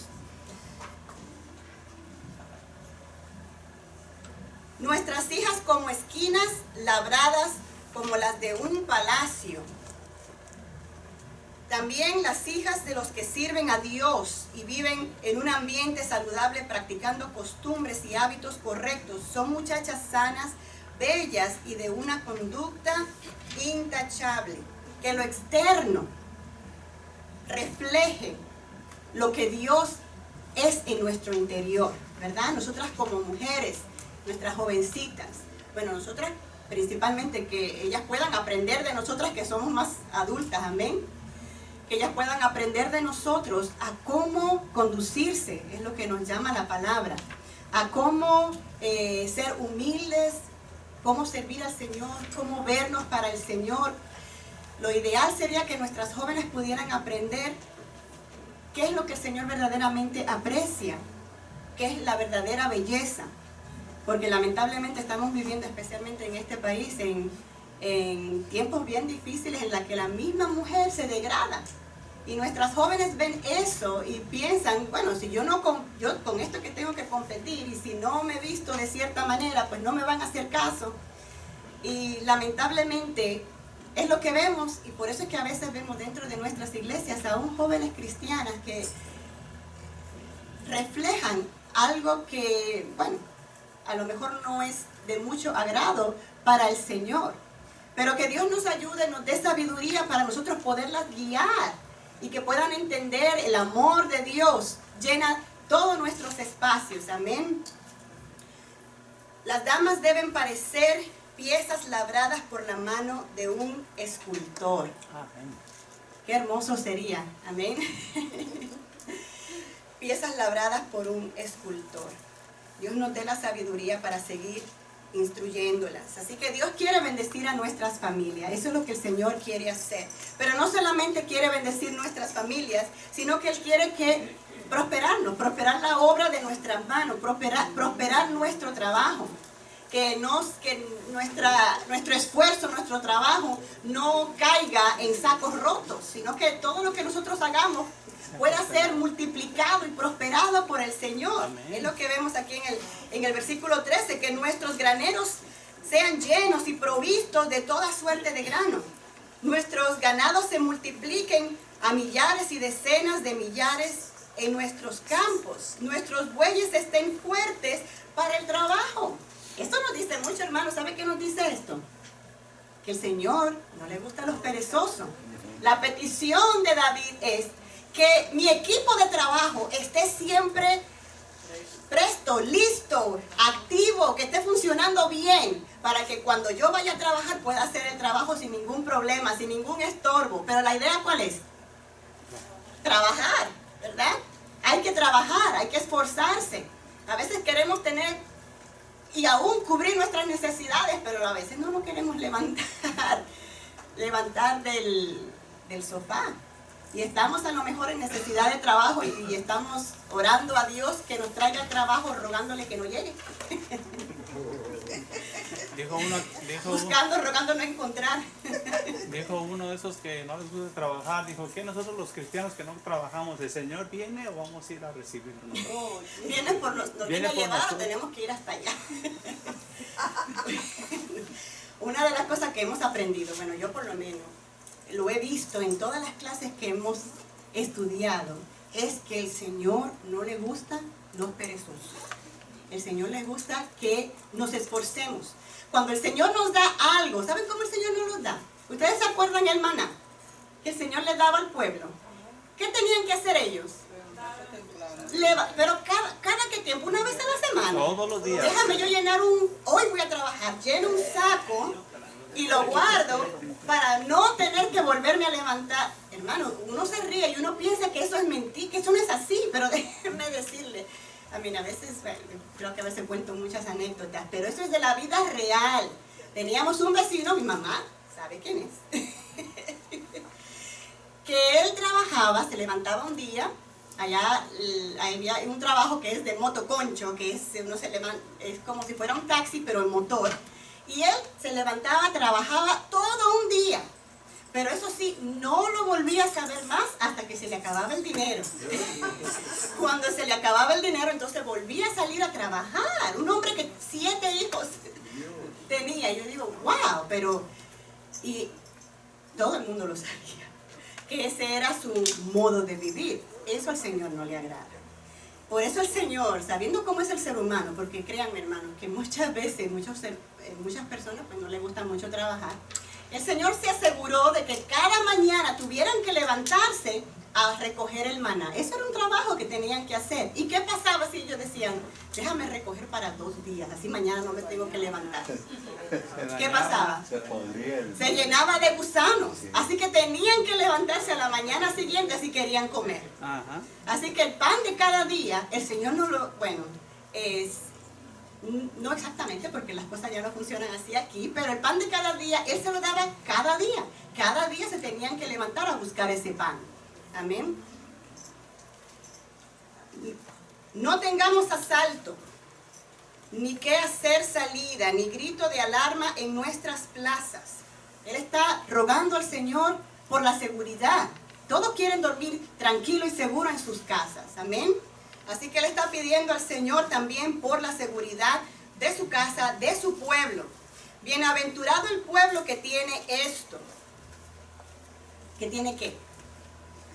Nuestras hijas como esquinas labradas como las de un palacio. También las hijas de los que sirven a Dios y viven en un ambiente saludable practicando costumbres y hábitos correctos son muchachas sanas, bellas y de una conducta intachable. Que lo externo refleje lo que Dios es en nuestro interior, ¿verdad? Nosotras como mujeres, nuestras jovencitas, bueno, nosotras principalmente, que ellas puedan aprender de nosotras que somos más adultas, amén. Que ellas puedan aprender de nosotros a cómo conducirse, es lo que nos llama la palabra, a cómo ser humildes, cómo servir al Señor, cómo vernos para el Señor. Lo ideal sería que nuestras jóvenes pudieran aprender qué es lo que el Señor verdaderamente aprecia, qué es la verdadera belleza, porque lamentablemente estamos viviendo, especialmente en este país, en tiempos bien difíciles en los que la misma mujer se degrada. Y nuestras jóvenes ven eso y piensan, bueno, si yo con esto que tengo que competir, y si no me visto de cierta manera, pues no me van a hacer caso. Y lamentablemente es lo que vemos, y por eso es que a veces vemos dentro de nuestras iglesias aún jóvenes cristianas que reflejan algo que, bueno, a lo mejor no es de mucho agrado para el Señor. Pero que Dios nos ayude, nos dé sabiduría para nosotros poderlas guiar y que puedan entender el amor de Dios. Llena todos nuestros espacios, amén. Las damas deben parecer piezas labradas por la mano de un escultor. Amén. Qué hermoso sería, amén. Piezas labradas por un escultor. Dios nos dé la sabiduría para seguir instruyéndolas. Así que Dios quiere bendecir a nuestras familias. Eso es lo que el Señor quiere hacer. Pero no solamente quiere bendecir nuestras familias, sino que Él quiere que prosperarnos, prosperar la obra de nuestras manos, prosperar nuestro trabajo. Que nuestro esfuerzo, nuestro trabajo no caiga en sacos rotos, sino que todo lo que nosotros hagamos pueda ser multiplicado y prosperado por el Señor. Amén. Es lo que vemos aquí en el versículo 13, que nuestros graneros sean llenos y provistos de toda suerte de grano. Nuestros ganados se multipliquen a millares y decenas de millares en nuestros campos. Nuestros bueyes estén fuertes para el trabajo. Esto nos dice mucho, hermano. ¿Sabe qué nos dice esto? Que el Señor no le gusta a los perezosos. La petición de David es que mi equipo de trabajo esté siempre presto, listo, activo, que esté funcionando bien, para que cuando yo vaya a trabajar pueda hacer el trabajo sin ningún problema, sin ningún estorbo. Pero la idea, ¿cuál es? Trabajar, ¿verdad? Hay que trabajar, hay que esforzarse. A veces queremos tener y aún cubrir nuestras necesidades, pero a veces no nos queremos levantar del sofá. Y estamos a lo mejor en necesidad de trabajo y estamos orando a Dios que nos traiga el trabajo, rogándole que no llegue. Dijo buscando, rogando no encontrar. dijo uno de esos que no les gusta trabajar, dijo que nosotros los cristianos que no trabajamos, ¿el Señor viene o vamos a ir a recibirlo nosotros? Viene por nos viene a por llevar o nosotros. tenemos que ir hasta allá. Una de las cosas que hemos aprendido, bueno, yo por lo menos lo he visto en todas las clases que hemos estudiado, es que el Señor no le gusta los perezosos. El Señor le gusta que nos esforcemos. Cuando el Señor nos da algo, ¿saben cómo el Señor nos lo da? ¿Ustedes se acuerdan el maná que el Señor le daba al pueblo? ¿Qué tenían que hacer ellos? Pero cada que tiempo, una vez a la semana. Todos los días. Déjame yo llenar hoy voy a trabajar, lleno un saco y lo guardo para no tener que volverme a levantar. Hermano, uno se ríe y uno piensa que eso es mentira, que eso no es así, pero déjenme decirle, a veces, bueno, creo que a veces cuento muchas anécdotas, pero eso es de la vida real. Teníamos un vecino, mi mamá, ¿sabe quién es? Que él trabajaba, se levantaba un día, allá había un trabajo que es de motoconcho, que es, es como si fuera un taxi, pero en motor. Y él se levantaba, trabajaba todo un día. Pero eso sí, no lo volvía a saber más hasta que se le acababa el dinero. Cuando se le acababa el dinero, entonces volvía a salir a trabajar. Un hombre que 7 hijos tenía. Yo digo, wow, pero... Y todo el mundo lo sabía, que ese era su modo de vivir. Eso al Señor no le agrada. Por eso el Señor, sabiendo cómo es el ser humano, porque créanme, hermanos, que muchas veces, muchas personas pues no les gusta mucho trabajar, el Señor se aseguró de que cada mañana tuvieran que levantarse a recoger el maná. Eso era un trabajo que tenían que hacer. ¿Y qué pasaba si ellos decían, déjame recoger para 2 días, así mañana no me tengo que levantar? ¿Qué pasaba? Se llenaba de gusanos. Así que tenían que levantarse a la mañana siguiente si querían comer. Ajá. Así que el pan de cada día, el Señor no lo, no exactamente porque las cosas ya no funcionan así aquí, pero el pan de cada día, Él se lo daba cada día. Cada día se tenían que levantar a buscar ese pan. Amén. No tengamos asalto, ni que hacer salida, ni grito de alarma en nuestras plazas. Él está rogando al Señor por la seguridad. Todos quieren dormir tranquilo y seguro en sus casas. Amén. Así que Él está pidiendo al Señor también por la seguridad de su casa, de su pueblo. Bienaventurado el pueblo que tiene esto. ¿Que tiene qué?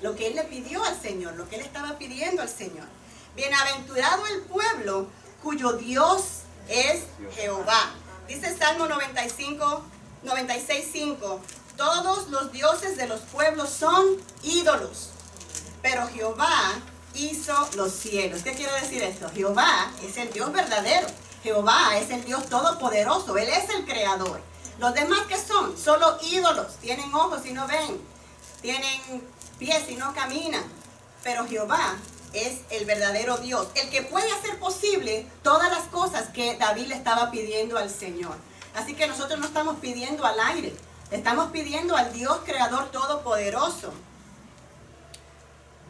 Lo que Él le pidió al Señor, lo que Él estaba pidiendo al Señor. Bienaventurado el pueblo cuyo Dios es Jehová. Dice Salmo 96:5, todos los dioses de los pueblos son ídolos, pero Jehová hizo los cielos. ¿Qué quiere decir esto? Jehová es el Dios verdadero. Jehová es el Dios todopoderoso. Él es el creador. Los demás, ¿qué son? Solo ídolos. Tienen ojos y no ven. Tienen pies y no caminan. Pero Jehová es el verdadero Dios, el que puede hacer posible todas las cosas que David le estaba pidiendo al Señor. Así que nosotros no estamos pidiendo al aire, estamos pidiendo al Dios creador todopoderoso.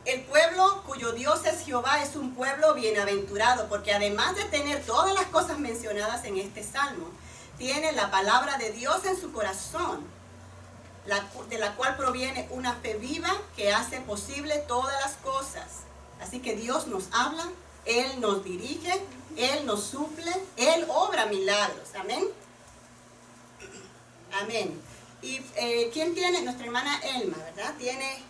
El pueblo cuyo Dios es Jehová es un pueblo bienaventurado, porque además de tener todas las cosas mencionadas en este salmo, tiene la palabra de Dios en su corazón, de la cual proviene una fe viva que hace posible todas las cosas. Así que Dios nos habla, Él nos dirige, Él nos suple, Él obra milagros. Amén. Amén. Y ¿quién tiene? Nuestra hermana Elma, ¿verdad? Tiene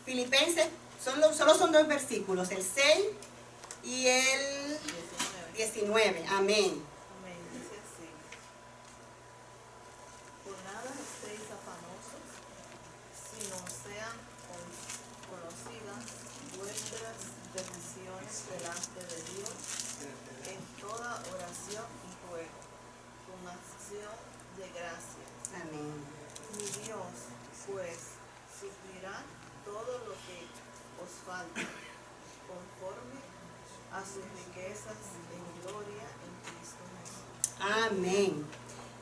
Filipenses, solo son 2 versículos, el 6 y el 19. Amén. Amén. Dice así. Por nada estéis afanosos, sino sean conocidas vuestras peticiones delante de Dios en toda oración y ruego, con acción de gracias. Amén. Mi Dios, pues, suplirá todo lo que os falta, conforme a sus riquezas en gloria en Cristo Jesús. Amén.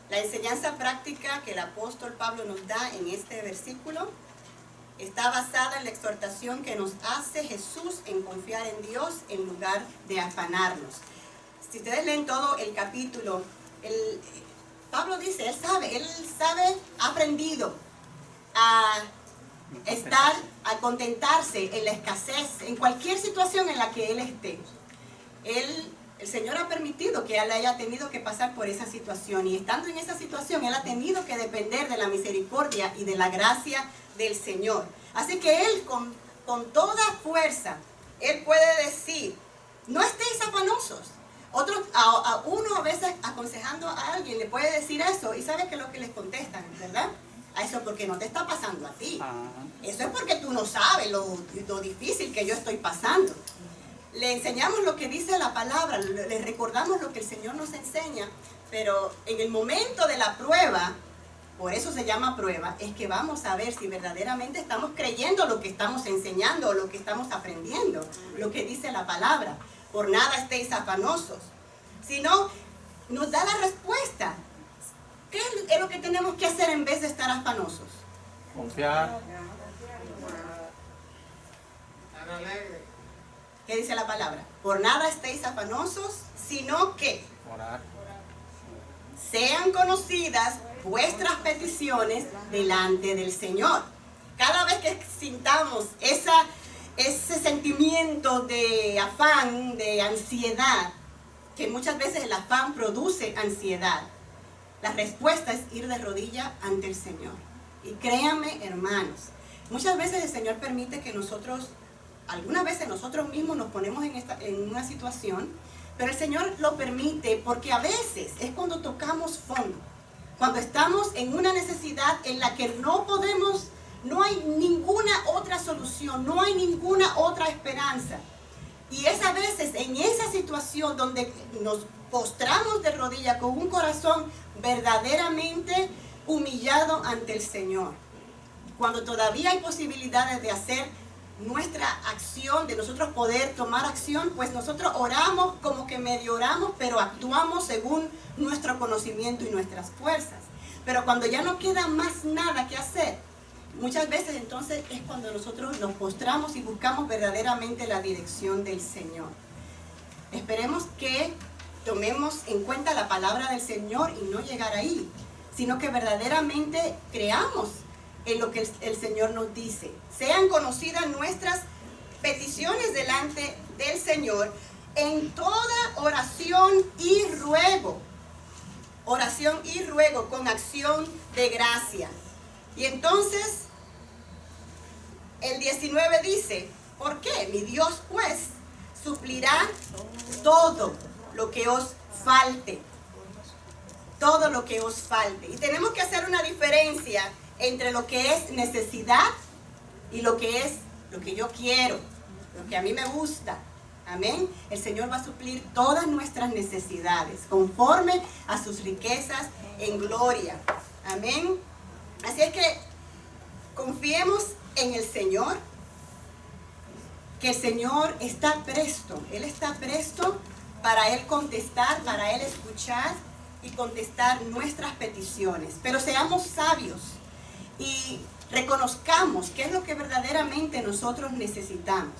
La enseñanza práctica que el apóstol Pablo nos da en este versículo está basada en la exhortación que nos hace Jesús en confiar en Dios en lugar de afanarnos. Si ustedes leen todo el capítulo, Pablo dice, él sabe, ha aprendido a estar, a contentarse en la escasez, en cualquier situación en la que él esté. El Señor ha permitido que él haya tenido que pasar por esa situación, y estando en esa situación, él ha tenido que depender de la misericordia y de la gracia del Señor. Así que él con toda fuerza, él puede decir, no estéis afanosos. A uno a veces aconsejando a alguien le puede decir eso, y sabe que es lo que les contestan, ¿verdad? A eso porque no te está pasando a ti. Eso es porque tú no sabes lo difícil que yo estoy pasando. Le enseñamos lo que dice la palabra, le recordamos lo que el Señor nos enseña, pero en el momento de la prueba, por eso se llama prueba, es que vamos a ver si verdaderamente estamos creyendo lo que estamos enseñando o lo que estamos aprendiendo, lo que dice la palabra. Por nada estéis afanosos, sino nos da la respuesta. ¿Qué es lo que tenemos que hacer en vez de estar afanosos? Confiar. Estar alegre. ¿Qué dice la palabra? Por nada estéis afanosos, sino que Orar. sean conocidas vuestras peticiones delante del Señor. Cada vez que sintamos ese sentimiento de afán, de ansiedad, que muchas veces el afán produce ansiedad, la respuesta es ir de rodilla ante el Señor. Y créanme, hermanos, muchas veces el Señor permite que nosotros, algunas veces nosotros mismos nos ponemos en una situación, pero el Señor lo permite porque a veces es cuando tocamos fondo, cuando estamos en una necesidad en la que no hay ninguna otra solución, no hay ninguna otra esperanza. Y es a veces en esa situación donde nos postramos de rodillas con un corazón verdaderamente humillado ante el Señor. Cuando todavía hay posibilidades de hacer nuestra acción, de nosotros poder tomar acción, pues nosotros oramos, como que medio oramos, pero actuamos según nuestro conocimiento y nuestras fuerzas. Pero cuando ya no queda más nada que hacer, muchas veces entonces es cuando nosotros nos postramos y buscamos verdaderamente la dirección del Señor. Esperemos que tomemos en cuenta la palabra del Señor y no llegar ahí, sino que verdaderamente creamos en lo que el Señor nos dice. Sean conocidas nuestras peticiones delante del Señor en toda oración y ruego. Oración y ruego con acción de gracia. Y entonces, el 19 dice, ¿por qué? Mi Dios pues suplirá todo lo que os falte. Todo lo que os falte. Y tenemos que hacer una diferencia entre lo que es necesidad y lo que es lo que yo quiero, lo que a mí me gusta. Amén. El Señor va a suplir todas nuestras necesidades conforme a sus riquezas en gloria. Amén. Así es que confiemos en el Señor, que el Señor está presto. Él está presto para Él contestar, para Él escuchar y contestar nuestras peticiones. Pero seamos sabios y reconozcamos qué es lo que verdaderamente nosotros necesitamos.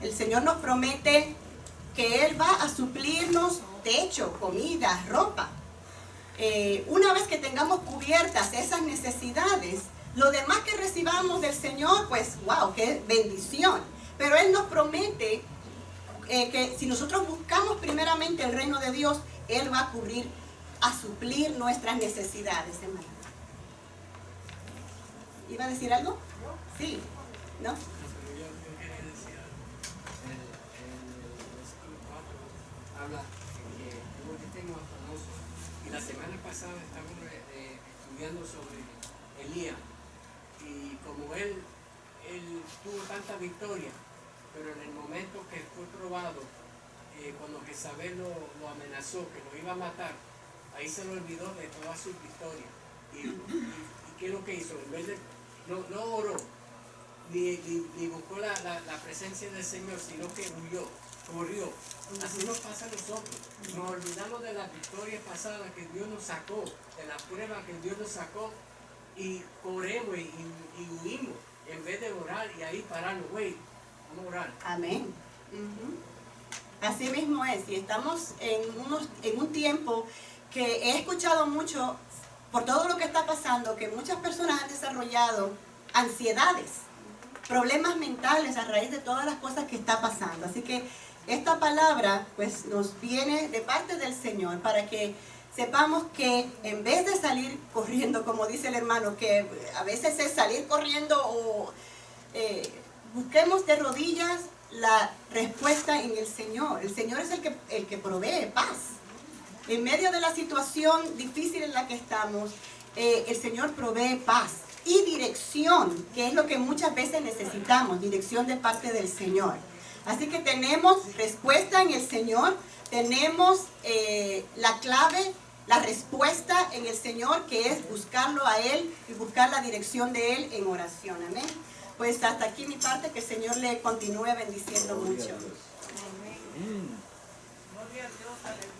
El Señor nos promete que Él va a suplirnos techo, comida, ropa. Una vez que tengamos cubiertas esas necesidades, lo demás que recibamos del Señor, pues wow, qué bendición. Pero Él nos promete que si nosotros buscamos primeramente el reino de Dios, Él va a suplir nuestras necesidades, hermano. ¿Iba a decir algo? Sí, ¿no? Yo quería decir algo. El versículo 4 habla de que no estemos afanosos. Y la semana pasada estábamos estudiando sobre Elías. Y como él tuvo tanta victoria, pero en el momento que fue probado, cuando Jezabel lo amenazó, que lo iba a matar, ahí se lo olvidó de todas sus victorias. ¿Y qué es lo que hizo? En vez de no oró, ni buscó la presencia del Señor, sino que huyó, corrió. Así nos pasa a nosotros. Nos olvidamos de las victorias pasadas que Dios nos sacó, de las pruebas que Dios nos sacó, y corremos y huimos, en vez de orar y ahí pararnos. Güey, vamos a orar. Amén. Así mismo es. Y estamos en un tiempo que he escuchado mucho, por todo lo que está pasando, que muchas personas han desarrollado ansiedades, problemas mentales a raíz de todas las cosas que está pasando. Así que esta palabra pues nos viene de parte del Señor para que sepamos que en vez de salir corriendo, como dice el hermano, que a veces es salir corriendo o busquemos de rodillas la respuesta en el Señor. El Señor es el que provee paz. En medio de la situación difícil en la que estamos, el Señor provee paz y dirección, que es lo que muchas veces necesitamos, dirección de parte del Señor. Así que tenemos respuesta en el Señor, tenemos la clave, la respuesta en el Señor, que es buscarlo a Él y buscar la dirección de Él en oración. Amén. Pues hasta aquí mi parte, que el Señor le continúe bendiciendo mucho. Gloria a Dios, aleluya.